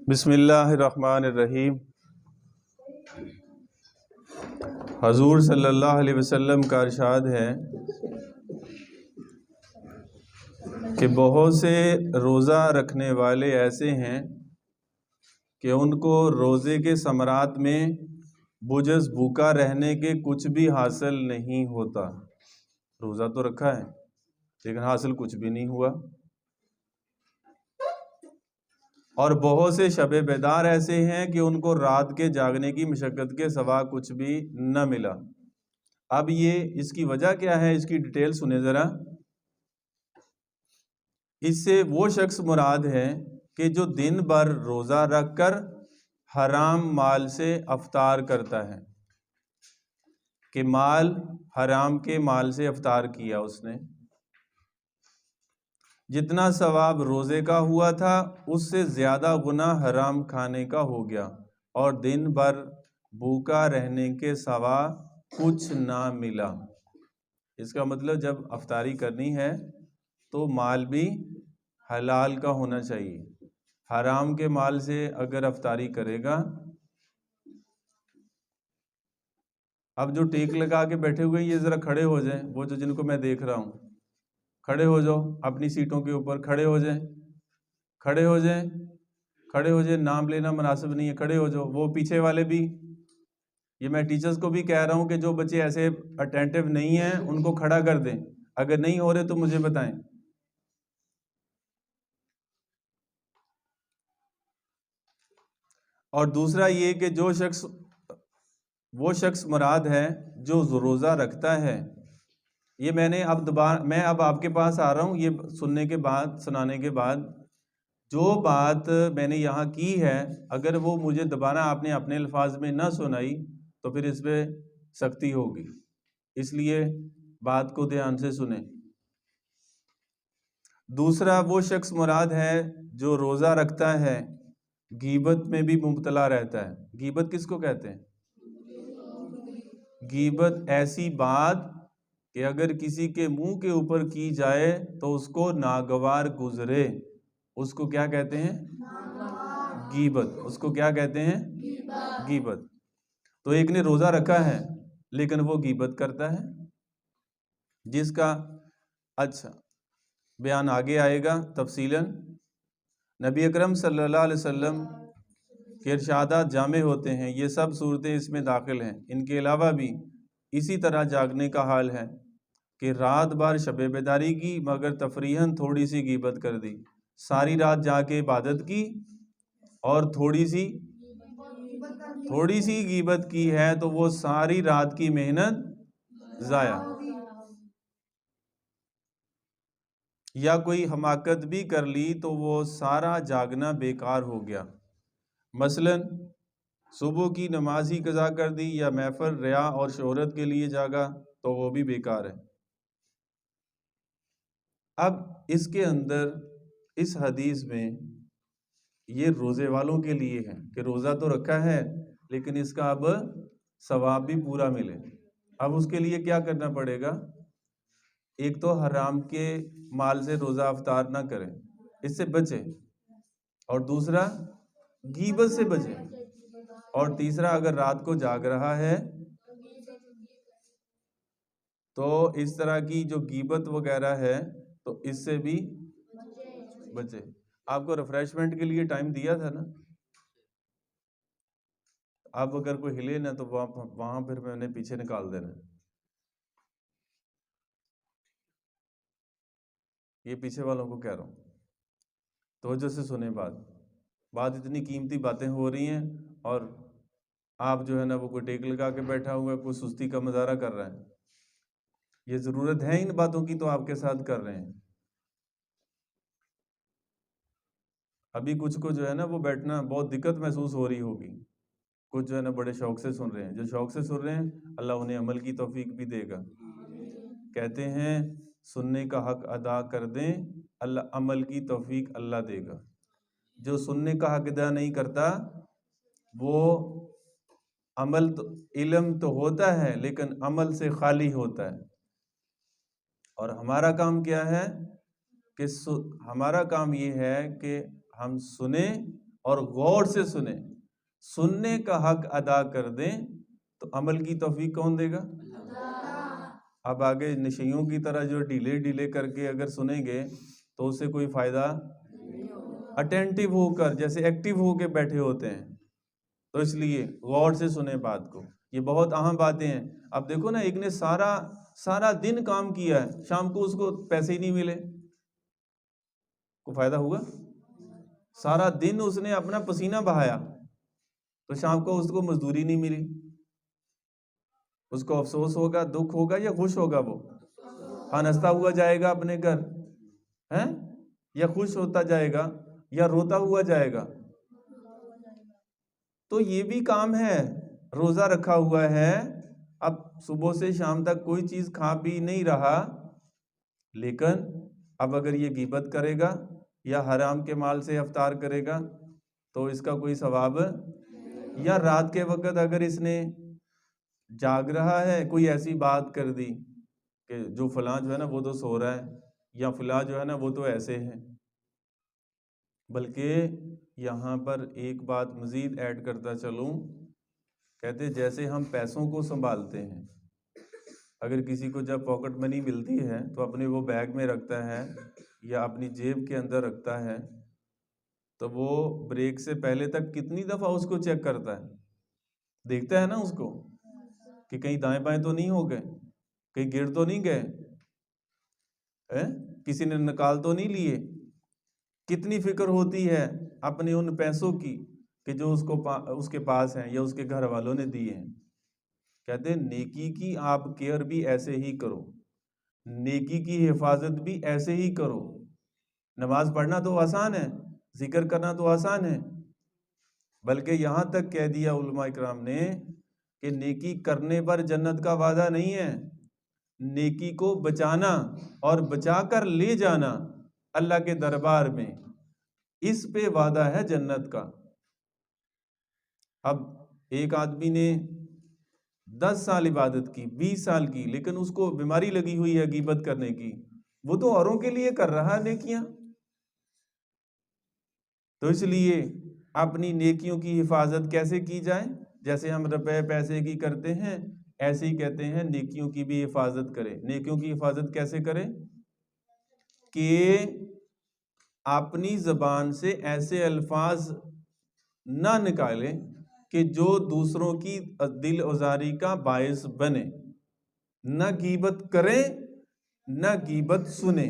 بسم اللہ الرحمن الرحیم۔ حضور صلی اللہ علیہ وسلم کا ارشاد ہے کہ بہت سے روزہ رکھنے والے ایسے ہیں کہ ان کو روزے کے ثمرات میں بجز بھوکا رہنے کے کچھ بھی حاصل نہیں ہوتا۔ روزہ تو رکھا ہے لیکن حاصل کچھ بھی نہیں ہوا۔ اور بہت سے شب بیدار ایسے ہیں کہ ان کو رات کے جاگنے کی مشقت کے سوا کچھ بھی نہ ملا۔ اب یہ اس کی وجہ کیا ہے، اس کی ڈیٹیل سنیں ذرا۔ اس سے وہ شخص مراد ہے کہ جو دن بھر روزہ رکھ کر حرام مال سے افطار کرتا ہے، کہ مال حرام کے مال سے افطار کیا اس نے، جتنا ثواب روزے کا ہوا تھا اس سے زیادہ گناہ حرام کھانے کا ہو گیا، اور دن بھر بھوکا رہنے کے سوا کچھ نہ ملا۔ اس کا مطلب جب افطاری کرنی ہے تو مال بھی حلال کا ہونا چاہیے۔ حرام کے مال سے اگر افطاری کرے گا، اب جو ٹیک لگا کے بیٹھے ہوئے یہ ذرا کھڑے ہو جائیں، وہ جو جن کو میں دیکھ رہا ہوں، کھڑے ہو جاؤ، اپنی سیٹوں کے اوپر کھڑے ہو جائیں، کھڑے ہو جائیں، کھڑے ہو جائیں، نام لینا مناسب نہیں ہے، کھڑے ہو جاؤ۔ وہ پیچھے والے بھی، یہ میں ٹیچرز کو بھی کہہ رہا ہوں کہ جو بچے ایسے اٹینٹیو نہیں ہیں ان کو کھڑا کر دیں، اگر نہیں ہو رہے تو مجھے بتائیں۔ اور دوسرا یہ کہ وہ شخص مراد ہے جو روزہ رکھتا ہے۔ یہ میں اب آپ کے پاس آ رہا ہوں، یہ سنانے کے بعد جو بات میں نے یہاں کی ہے، اگر وہ مجھے دوبارہ آپ نے اپنے الفاظ میں نہ سنائی تو پھر اس پہ سختی ہوگی، اس لیے بات کو دھیان سے سنیں۔ دوسرا وہ شخص مراد ہے جو روزہ رکھتا ہے، غیبت میں بھی مبتلا رہتا ہے۔ غیبت کس کو کہتے ہیں؟ غیبت ایسی بات کہ اگر کسی کے منہ کے اوپر کی جائے تو اس کو ناگوار گزرے، اس کو کیا کہتے ہیں؟ غیبت۔ اس کو کیا کہتے ہیں؟ غیبت۔ تو ایک نے روزہ رکھا ہے لیکن وہ غیبت کرتا ہے، جس کا اچھا بیان آگے آئے گا تفصیلاً۔ نبی اکرم صلی اللہ علیہ وسلم کے ارشادات جامع ہوتے ہیں، یہ سب صورتیں اس میں داخل ہیں۔ ان کے علاوہ بھی اسی طرح جاگنے کا حال ہے کہ رات بھر شب بیداری کی مگر تفریحاً تھوڑی سی غیبت کر دی، ساری رات جا کے عبادت کی اور تھوڑی سی غیبت کی ہے تو وہ ساری رات کی محنت ضائع۔ یا کوئی حماقت بھی کر لی تو وہ سارا جاگنا بیکار ہو گیا، مثلاً صبح کی نماز ہی قضا کر دی یا محفل ریا اور شہرت کے لیے جاگا تو وہ بھی بیکار ہے۔ اب اس کے اندر اس حدیث میں یہ روزے والوں کے لیے ہے کہ روزہ تو رکھا ہے لیکن اس کا اب ثواب بھی پورا ملے۔ اب اس کے لیے کیا کرنا پڑے گا؟ ایک تو حرام کے مال سے روزہ افطار نہ کرے، اس سے بچے، اور دوسرا غیبت سے بچے، اور تیسرا اگر رات کو جاگ رہا ہے تو اس طرح کی جو غیبت وغیرہ ہے تو اس سے بھی بچے۔ آپ کو ریفریشمنٹ کے لیے ٹائم دیا تھا نا، اب اگر کوئی ہلے نا تو وہاں پھر میں نے پیچھے نکال دینا۔ یہ پیچھے والوں کو کہہ رہا ہوں، توجہ سے سنیں بات اتنی قیمتی باتیں ہو رہی ہیں اور آپ جو ہے نا وہ کوئی ٹیک لگا کے بیٹھا ہوا ہے، کوئی سستی کا مظاہرہ کر رہا ہے۔ یہ ضرورت ہے ان باتوں کی تو آپ کے ساتھ کر رہے ہیں۔ ابھی کچھ کو جو ہے نا وہ بیٹھنا بہت دقت محسوس ہو رہی ہوگی، کچھ جو ہے نا بڑے شوق سے سن رہے ہیں۔ جو شوق سے سن رہے ہیں اللہ انہیں عمل کی توفیق بھی دے گا۔ کہتے ہیں سننے کا حق ادا کر دیں، اللہ عمل کی توفیق اللہ دے گا۔ جو سننے کا حق ادا نہیں کرتا وہ عمل تو علم تو ہوتا ہے لیکن عمل سے خالی ہوتا ہے۔ اور ہمارا کام کیا ہے کہ ہمارا کام یہ ہے کہ ہم سنیں اور غور سے سنیں، سننے کا حق ادا کر دیں تو عمل کی توفیق کون دے گا؟ اب آگے نشیوں کی طرح جو ڈیلے کر کے اگر سنیں گے تو اس سے کوئی فائدہ، اٹینٹیو ہو کر جیسے ایکٹیو ہو کے بیٹھے ہوتے ہیں، تو اس لیے غور سے سنیں بات کو، یہ بہت اہم باتیں ہیں۔ اب دیکھو نا، ایک نے سارا دن کام کیا ہے، شام کو اس کو پیسے ہی نہیں ملے، کو فائدہ ہوگا؟ سارا دن اس نے اپنا پسینہ بہایا تو شام کو اس کو مزدوری نہیں ملی، اس کو افسوس ہوگا، دکھ ہوگا یا خوش ہوگا؟ وہ ہنستا ہوا جائے گا اپنے گھر، ہیں؟ یا خوش ہوتا جائے گا یا روتا ہوا جائے گا؟ تو یہ بھی کام ہے، روزہ رکھا ہوا ہے، اب صبح سے شام تک کوئی چیز کھا پی نہیں رہا، لیکن اب اگر یہ غیبت کرے گا یا حرام کے مال سے افطار کرے گا تو اس کا کوئی ثواب، یا رات کے وقت اگر اس نے جاگ رہا ہے کوئی ایسی بات کر دی کہ جو فلاں جو ہے نا وہ تو سو رہا ہے، یا فلاں جو ہے نا وہ تو ایسے ہے۔ بلکہ یہاں پر ایک بات مزید ایڈ کرتا چلوں، کہتے جیسے ہم پیسوں کو سنبھالتے ہیں، اگر کسی کو جب پاکٹ منی ملتی ہے تو اپنے وہ بیگ میں رکھتا ہے یا اپنی جیب کے اندر رکھتا ہے، تو وہ بریک سے پہلے تک کتنی دفعہ اس کو چیک کرتا ہے، دیکھتا ہے نا اس کو کہ کہیں دائیں بائیں تو نہیں ہو گئے، کہیں گر تو نہیں گئے، کسی نے نکال تو نہیں لیے۔ کتنی فکر ہوتی ہے اپنے ان پیسوں کی کہ جو اس کے پاس ہیں یا اس کے گھر والوں نے دیے ہیں۔ کہتے ہیں نیکی کی آپ کیئر بھی ایسے ہی کرو، نیکی کی حفاظت بھی ایسے ہی کرو۔ نماز پڑھنا تو آسان ہے، ذکر کرنا تو آسان ہے، بلکہ یہاں تک کہہ دیا علماء اکرام نے کہ نیکی کرنے پر جنت کا وعدہ نہیں ہے، نیکی کو بچانا اور بچا کر لے جانا اللہ کے دربار میں، اس پہ وعدہ ہے جنت کا۔ اب ایک آدمی نے 10 سال عبادت کی، 20 سال کی، لیکن اس کو بیماری لگی ہوئی ہے غیبت کرنے کی، وہ تو اوروں کے لیے کر رہا ہے نیکیاں۔ تو اس لیے اپنی نیکیوں کی حفاظت کیسے کی جائے؟ جیسے ہم روپے پیسے کی کرتے ہیں، ایسے ہی کہتے ہیں نیکیوں کی بھی حفاظت کرے۔ نیکیوں کی حفاظت کیسے کرے؟ کہ اپنی زبان سے ایسے الفاظ نہ نکالے کہ جو دوسروں کی دل آزاری کا باعث بنے، نہ غیبت کرے نہ غیبت سنے۔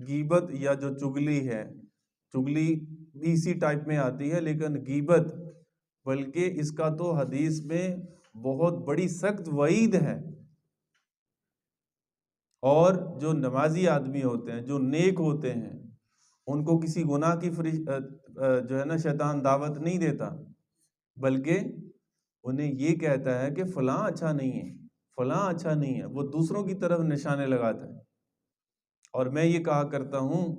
غیبت یا جو چگلی ہے، چگلی بھی اسی ٹائپ میں آتی ہے، لیکن غیبت بلکہ اس کا تو حدیث میں بہت بڑی سخت وعید ہے۔ اور جو نمازی آدمی ہوتے ہیں، جو نیک ہوتے ہیں، ان کو کسی گناہ کی جو ہے نا شیطان دعوت نہیں دیتا، بلکہ انہیں یہ کہتا ہے کہ فلاں اچھا نہیں ہے، فلاں اچھا نہیں ہے، وہ دوسروں کی طرف نشانے لگاتا ہے۔ اور میں یہ کہا کرتا ہوں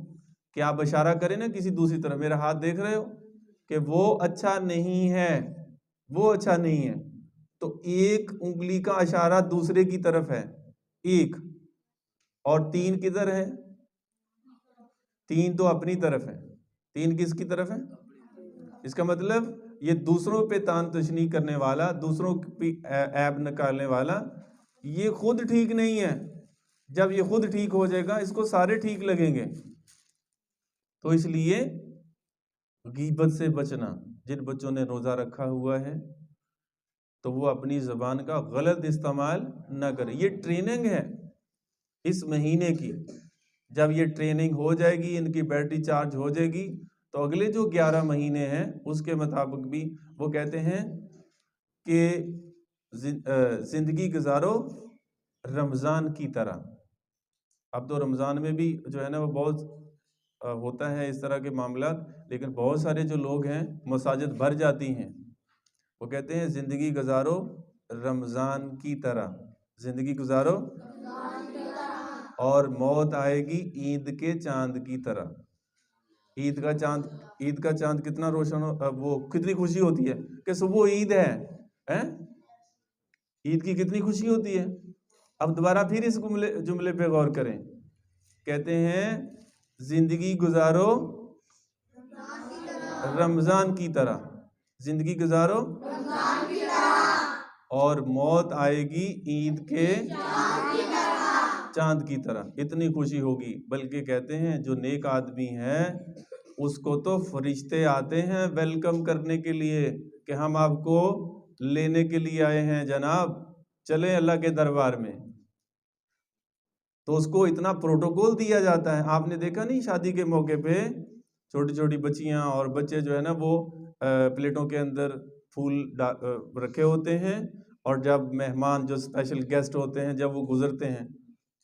کہ آپ اشارہ کریں نا کسی دوسری طرف، میرا ہاتھ دیکھ رہے ہو کہ وہ اچھا نہیں ہے، وہ اچھا نہیں ہے، تو ایک انگلی کا اشارہ دوسرے کی طرف ہے، ایک، اور 3 کدھر ہے؟ 3 تو اپنی طرف ہے۔ 3 کس کی طرف ہے؟ اس کا مطلب یہ دوسروں پہ تان تشنیع کرنے والا، دوسروں پہ عیب نکالنے والا، یہ خود ٹھیک نہیں ہے۔ جب یہ خود ٹھیک ہو جائے گا اس کو سارے ٹھیک لگیں گے۔ تو اس لیے غیبت سے بچنا۔ جن بچوں نے روزہ رکھا ہوا ہے تو وہ اپنی زبان کا غلط استعمال نہ کرے۔ یہ ٹریننگ ہے اس مہینے کی، جب یہ ٹریننگ ہو جائے گی، ان کی بیٹری چارج ہو جائے گی، تو اگلے جو 11 مہینے ہیں اس کے مطابق بھی وہ کہتے ہیں کہ زندگی گزارو رمضان کی طرح۔ اب تو رمضان میں بھی جو ہے نا وہ بہت ہوتا ہے اس طرح کے معاملات، لیکن بہت سارے جو لوگ ہیں مساجد بھر جاتی ہیں، وہ کہتے ہیں زندگی گزارو رمضان کی طرح، زندگی گزارو، اور موت آئے گی عید کے چاند کی طرح۔ عید کا چاند کتنا روشن وہ کتنی خوشی ہوتی ہے کہ صبح عید ہے، عید کی کتنی خوشی ہوتی ہے۔ اب دوبارہ پھر اس جملے پہ غور کریں، کہتے ہیں زندگی گزارو رمضان کی طرح زندگی گزارو اور موت آئے گی عید کے چاند کی طرح، اتنی خوشی ہوگی۔ بلکہ کہتے ہیں جو نیک آدمی ہے اس کو تو فرشتے آتے ہیں ویلکم کرنے کے لیے کہ ہم آپ کو لینے کے لیے آئے ہیں جناب، چلیں اللہ کے دربار میں۔ تو اس کو اتنا پروٹوکول دیا جاتا ہے۔ آپ نے دیکھا نہیں شادی کے موقع پہ چھوٹی چھوٹی بچیاں اور بچے جو ہے نا وہ پلیٹوں کے اندر پھول رکھے ہوتے ہیں، اور جب مہمان جو اسپیشل گیسٹ ہوتے ہیں جب وہ گزرتے ہیں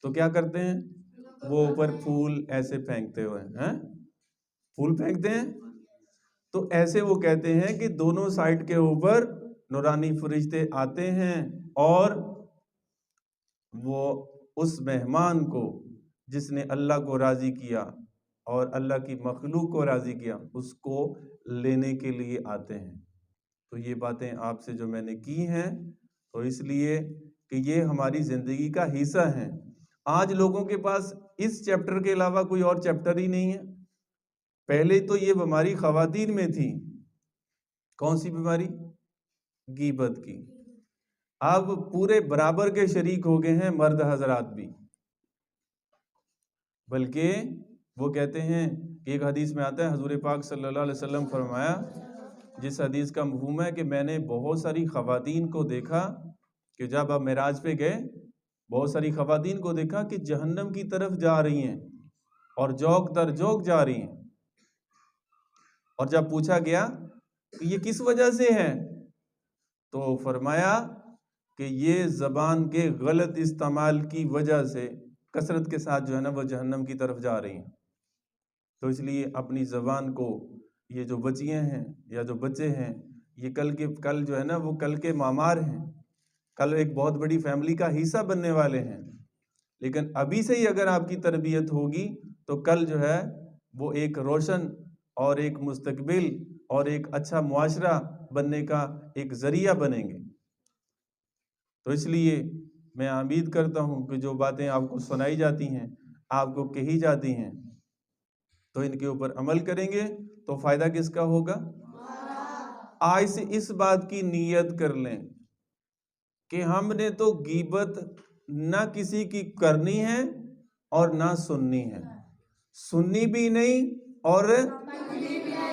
تو کیا کرتے ہیں، وہ اوپر پھول ایسے پھینکتے ہوئے ہیں، پھول پھینکتے ہیں۔ تو ایسے وہ کہتے ہیں کہ دونوں سائڈ کے اوپر نورانی فرشتے آتے ہیں اور وہ اس مہمان کو جس نے اللہ کو راضی کیا اور اللہ کی مخلوق کو راضی کیا اس کو لینے کے لیے آتے ہیں۔ تو یہ باتیں آپ سے جو میں نے کی ہیں تو اس لیے کہ یہ ہماری زندگی کا حصہ ہیں۔ آج لوگوں کے پاس اس چیپٹر کے علاوہ کوئی اور چیپٹر ہی نہیں ہے۔ پہلے تو یہ بیماری خواتین میں تھی، کون سی بیماری؟ غیبت کی۔ اب پورے برابر کے شریک ہو گئے ہیں مرد حضرات بھی، بلکہ وہ کہتے ہیں کہ ایک حدیث میں آتا ہے حضور پاک صلی اللہ علیہ وسلم فرمایا، جس حدیث کا مفہوم ہے کہ میں نے بہت ساری خواتین کو دیکھا کہ جب آپ معراج پہ گئے بہت ساری خواتین کو دیکھا کہ جہنم کی طرف جا رہی ہیں اور جوک در جوک جا رہی ہیں، اور جب پوچھا گیا کہ یہ کس وجہ سے ہے تو فرمایا کہ یہ زبان کے غلط استعمال کی وجہ سے کثرت کے ساتھ جو ہے نا وہ جہنم کی طرف جا رہی ہیں۔ تو اس لیے اپنی زبان کو، یہ جو بچیاں ہیں یا جو بچے ہیں یہ کل جو ہے نا وہ کل کے معمار ہیں، کل ایک بہت بڑی فیملی کا حصہ بننے والے ہیں، لیکن ابھی سے ہی اگر آپ کی تربیت ہوگی تو کل جو ہے وہ ایک روشن اور ایک مستقبل اور ایک اچھا معاشرہ بننے کا ایک ذریعہ بنیں گے۔ تو اس لیے میں امید کرتا ہوں کہ جو باتیں آپ کو سنائی جاتی ہیں، آپ کو کہی جاتی ہیں، تو ان کے اوپر عمل کریں گے تو فائدہ کس کا ہوگا؟ آج سے اس بات کی نیت کر لیں کہ ہم نے تو غیبت نہ کسی کی کرنی ہے اور نہ سننی ہے، سننی بھی نہیں اور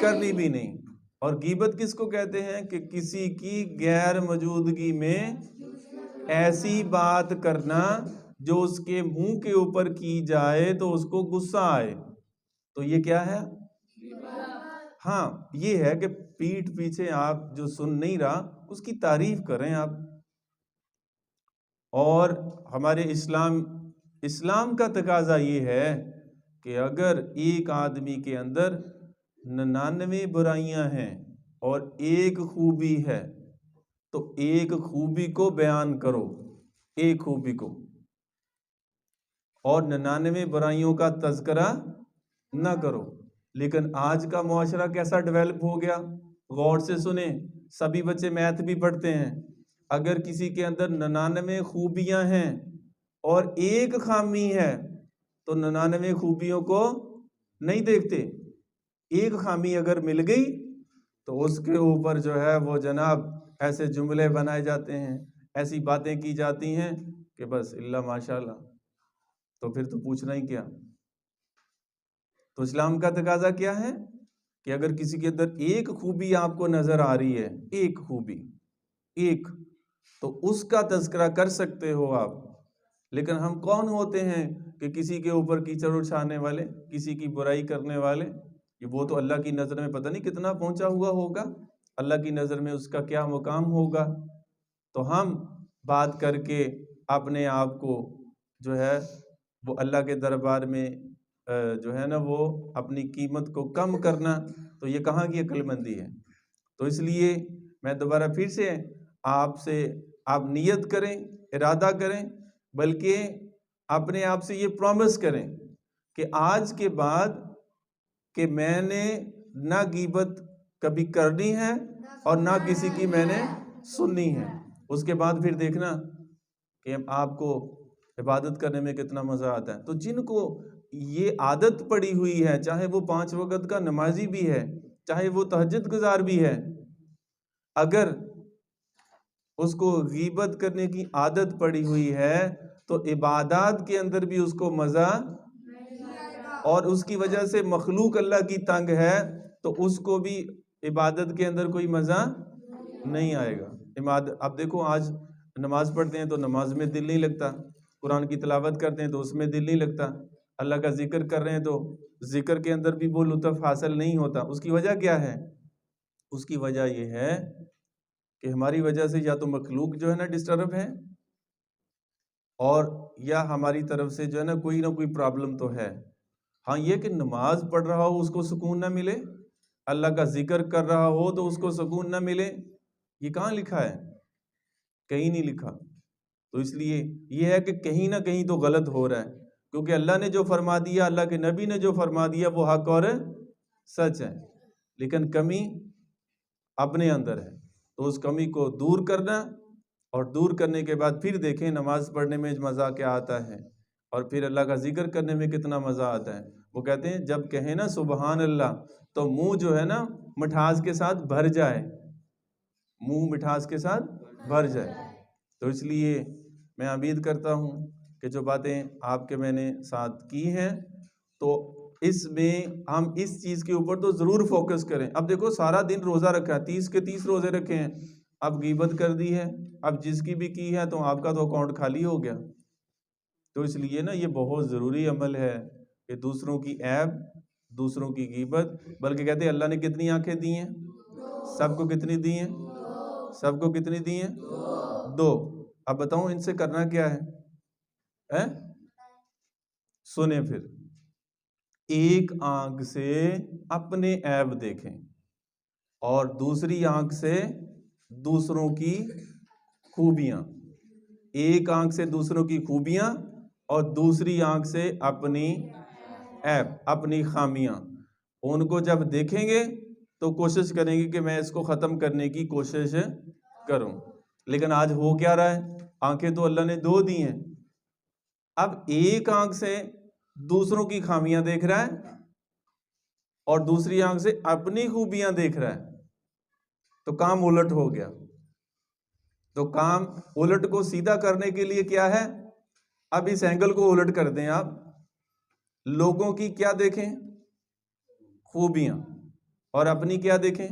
کرنی بھی نہیں۔ اور غیبت کس کو کہتے ہیں کہ کسی کی غیر موجودگی میں ایسی بات کرنا جو اس کے منہ کے اوپر کی جائے تو اس کو غصہ آئے، تو یہ کیا ہے؟ ہاں، یہ ہے کہ پیٹھ پیچھے آپ جو سن نہیں رہا اس کی تعریف کریں آپ۔ اور ہمارے اسلام کا تقاضا یہ ہے کہ اگر ایک آدمی کے اندر 99 برائیاں ہیں اور ایک خوبی ہے تو ایک خوبی کو بیان کرو، ایک خوبی کو، اور 99 برائیوں کا تذکرہ نہ کرو۔ لیکن آج کا معاشرہ کیسا ڈیولپ ہو گیا، غور سے سنیں، سبھی بچے میتھ بھی پڑھتے ہیں، اگر کسی کے اندر 99 خوبیاں ہیں اور ایک خامی ہے تو 99 خوبیوں کو نہیں دیکھتے، ایک خامی اگر مل گئی تو اس کے اوپر جو ہے وہ جناب ایسے جملے بنائے جاتے ہیں، ایسی باتیں کی جاتی ہیں کہ بس اللہ ماشاء اللہ، تو پھر تو پوچھنا ہی کیا۔ تو اسلام کا تقاضا کیا ہے کہ اگر کسی کے اندر ایک خوبی آپ کو نظر آ رہی ہے، ایک خوبی، ایک، تو اس کا تذکرہ کر سکتے ہو آپ۔ لیکن ہم کون ہوتے ہیں کہ کسی کے اوپر کیچڑ اچھانے والے، کسی کی برائی کرنے والے؟ وہ تو اللہ کی نظر میں پتہ نہیں کتنا پہنچا ہوا ہوگا، اللہ کی نظر میں اس کا کیا مقام ہوگا۔ تو ہم بات کر کے اپنے آپ کو جو ہے وہ اللہ کے دربار میں جو ہے نا وہ اپنی قیمت کو کم کرنا، تو یہ کہاں کی عقل مندی ہے؟ تو اس لیے میں دوبارہ پھر سے آپ نیت کریں، ارادہ کریں، بلکہ اپنے آپ سے یہ پرومس کریں کہ آج کے بعد کہ میں نے نہ غیبت کبھی کرنی ہے اور نہ کسی کی میں نے سننی ہے۔ اس کے بعد پھر دیکھنا کہ آپ کو عبادت کرنے میں کتنا مزہ آتا ہے۔ تو جن کو یہ عادت پڑی ہوئی ہے، چاہے وہ 5 وقت کا نمازی بھی ہے چاہے وہ تہجد گزار بھی ہے، اگر اس کو غیبت کرنے کی عادت پڑی ہوئی ہے تو عبادات کے اندر بھی اس کو مزہ، اور اس کی وجہ سے مخلوق اللہ کی تنگ ہے تو اس کو بھی عبادت کے اندر کوئی مزہ نہیں آئے گا۔ اب دیکھو آج نماز پڑھتے ہیں تو نماز میں دل نہیں لگتا، قرآن کی تلاوت کرتے ہیں تو اس میں دل نہیں لگتا، اللہ کا ذکر کر رہے ہیں تو ذکر کے اندر بھی وہ لطف حاصل نہیں ہوتا۔ اس کی وجہ کیا ہے؟ اس کی وجہ یہ ہے کہ ہماری وجہ سے یا تو مخلوق جو ہے نا ڈسٹرب ہے، اور یا ہماری طرف سے جو ہے نا کوئی پرابلم تو ہے۔ ہاں یہ کہ نماز پڑھ رہا ہو اس کو سکون نہ ملے، اللہ کا ذکر کر رہا ہو تو اس کو سکون نہ ملے، یہ کہاں لکھا ہے؟ کہیں نہیں لکھا۔ تو اس لیے یہ ہے کہ کہیں نہ کہیں تو غلط ہو رہا ہے، کیونکہ اللہ نے جو فرما دیا، اللہ کے نبی نے جو فرما دیا وہ حق اور سچ ہے، لیکن کمی اپنے اندر ہے۔ تو اس کمی کو دور کرنا، اور دور کرنے کے بعد پھر دیکھیں نماز پڑھنے میں مزہ کیا آتا ہے، اور پھر اللہ کا ذکر کرنے میں کتنا مزہ آتا ہے۔ وہ کہتے ہیں جب کہیں نا سبحان اللہ تو منہ جو ہے نا مٹھاس کے ساتھ بھر جائے، منہ مٹھاس کے ساتھ بھر جائے۔ تو اس لیے میں امید کرتا ہوں کہ جو باتیں آپ کے میں نے ساتھ کی ہیں تو اس میں ہم اس چیز کے اوپر تو ضرور فوکس کریں۔ اب دیکھو سارا دن روزہ رکھا ہے، 30 کے 30 روزے رکھے ہیں، اب غیبت کر دی ہے، اب جس کی بھی کی ہے تو آپ کا تو اکاؤنٹ خالی ہو گیا۔ تو اس لیے نا یہ بہت ضروری عمل ہے کہ دوسروں کی عیب، دوسروں کی غیبت، بلکہ کہتے ہیں اللہ نے کتنی آنکھیں دی ہیں؟ سب کو کتنی دی ہیں؟ سب کو کتنی دی ہیں؟ 2۔ اب بتاؤں ان سے کرنا کیا ہے؟ سنیں پھر، ایک آنکھ سے اپنے عیب دیکھیں اور دوسری آنکھ سے دوسروں کی خوبیاں، ایک آنکھ سے دوسروں کی خوبیاں اور دوسری آنکھ سے اپنی عیب، اپنی خامیاں، ان کو جب دیکھیں گے تو کوشش کریں گے کہ میں اس کو ختم کرنے کی کوشش کروں۔ لیکن آج ہو کیا رہا ہے؟ آنکھیں تو اللہ نے 2 دی ہیں، اب ایک آنکھ سے دوسروں کی خامیاں دیکھ رہا ہے اور دوسری آنکھ سے اپنی خوبیاں دیکھ رہا ہے، تو کام الٹ ہو گیا۔ تو کام الٹ کو سیدھا کرنے کے لیے کیا ہے؟ اب اس اینگل کو الٹ کر دیں، آپ لوگوں کی کیا دیکھیں؟ خوبیاں، اور اپنی کیا دیکھیں؟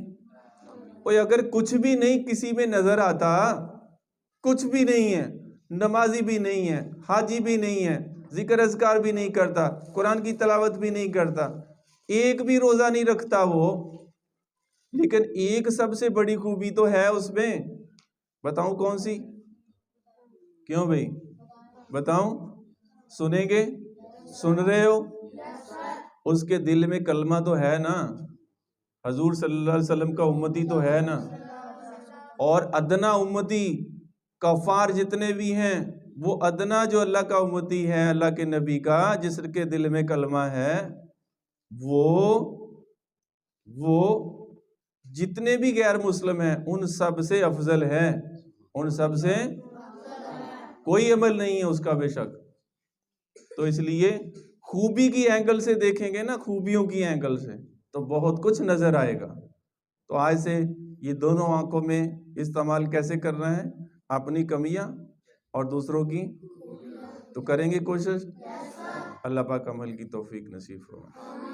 کوئی اگر کچھ بھی نہیں کسی میں نظر آتا، کچھ بھی نہیں ہے، نمازی بھی نہیں ہے، حاجی بھی نہیں ہے، ذکر اذکار بھی نہیں کرتا، قرآن کی تلاوت بھی نہیں کرتا، ایک بھی روزہ نہیں رکھتا وہ، لیکن ایک سب سے بڑی خوبی تو ہے اس میں، بتاؤں کون سی؟ کیوں بھئی بتاؤں؟ سنیں گے؟ سن رہے ہو؟ اس کے دل میں کلمہ تو ہے نا، حضور صلی اللہ علیہ وسلم کا امتی تو ہے نا، اور ادنا امتی کفار جتنے بھی ہیں وہ ادنا جو اللہ کا امتی ہے، اللہ کے نبی کا، جس کے دل میں کلمہ ہے، وہ جتنے بھی غیر مسلم ہیں ان سب سے افضل ہے، ان سب سے کوئی عمل نہیں ہے اس کا بے شک۔ تو اس لیے خوبی کی اینگل سے دیکھیں گے نا، خوبیوں کی اینگل سے تو بہت کچھ نظر آئے گا۔ تو آج سے یہ دونوں آنکھوں میں استعمال کیسے کرنا ہے؟ اپنی کمیاں اور دوسروں کی، تو کریں گے کوشش؟ اللہ پاک عمل کی توفیق نصیب فرمائے۔